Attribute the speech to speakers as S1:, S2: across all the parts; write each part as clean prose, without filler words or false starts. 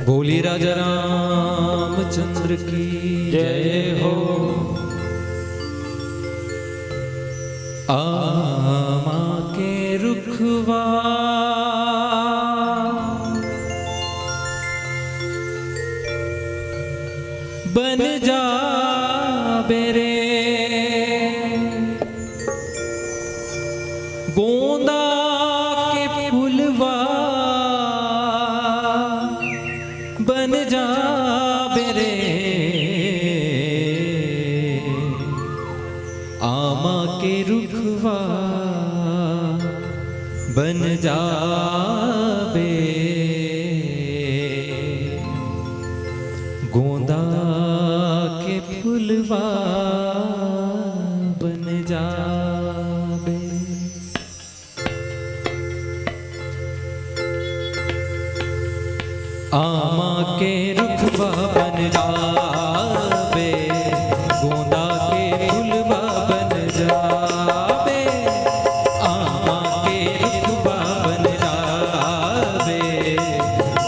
S1: बोली राजा रामचंद्र की जय हो। आमा के रुखवा बन जा बेरे गोंदा के फुलवा बन जा बेरे आमा के रुखवा बन जा बे गोंदा के फुलवा बन जा बे। आमा के रुखवा बन जाबे गोंदा के फुलवा बन जाबे। आमा के रुखवा बन जाबे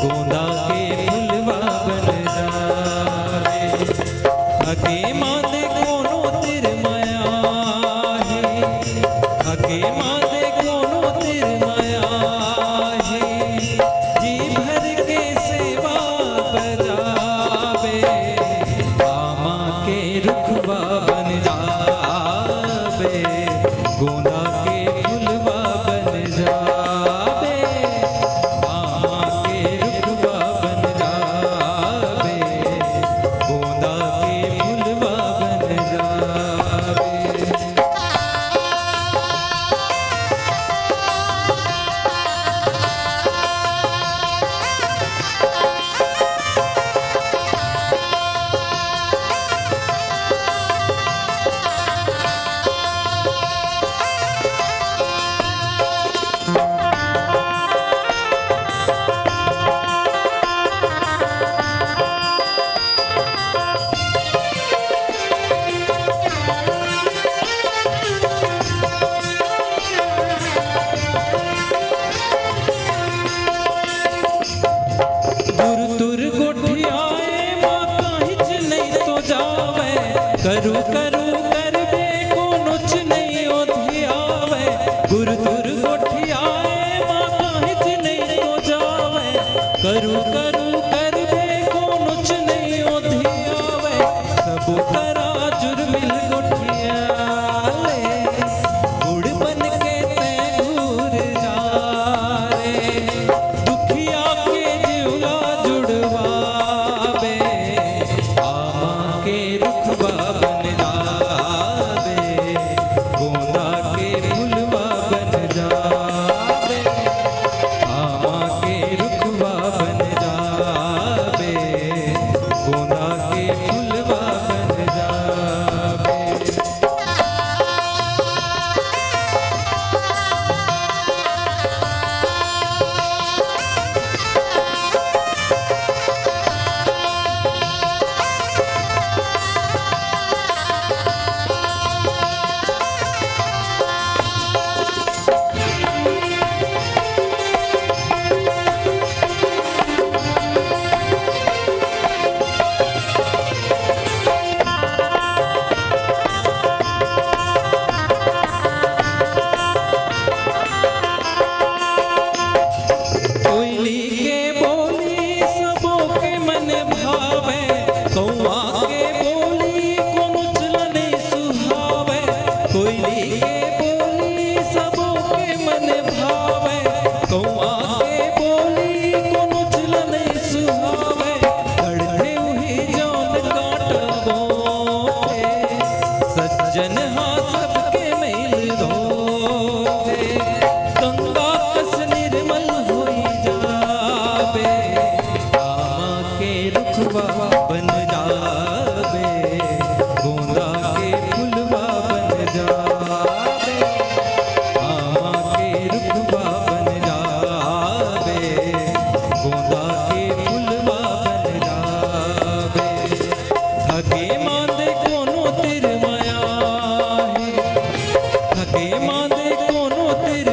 S1: गोंदा के फुलवा बन जाबे। हके मादे कोनो तिर माया है, हके मादे कोनो तिर माया है, जी भर के सेवा बजाबे। आमा के रुखवा बन जाबे गोंदा के फुलवा बन जाबे। आमा के रुखवा बन जाबे गोंदा के फुलवा बन जाबे। करू करू करबे कोनुच नहीं ओधियावे। गुरु तुर गोठियाए माँ काहिच नहीं तो जावे। करू करू करबे कोनुच नहीं ओधियावे। सब करा जुर्मिल गोठियाले गुड़ बन के ते घूर जा रे। दुखिया के जिउला जुड़वावे। आमा के रुखवा बन जाबे गोंदा के फुलवा बन जाबे। आमा के रुखवा बन जाबे गोंदा के फुलवा बन जाबे। कोयली के बोली सबों के मन भावे। कौआ के बोली कोनुच नहीं सुहावे। कोयली के बोली सबों के मन भावे। कौआ के बोली कोनुच नहीं सुहावे। कड़े हुई जौन काटबोते सज्जन हाँ सबके मैल धोते। गंगा कस निर्मल होई जाबे। आमा के रुखवा बन जाबे गोंदा के फुलवा बन जाबे। आमा के रुखवा बन जाबे गोंदा के फुलवा बन जाबे। हके मादे कोनो तिर माया है, हके मादे कोनो तिर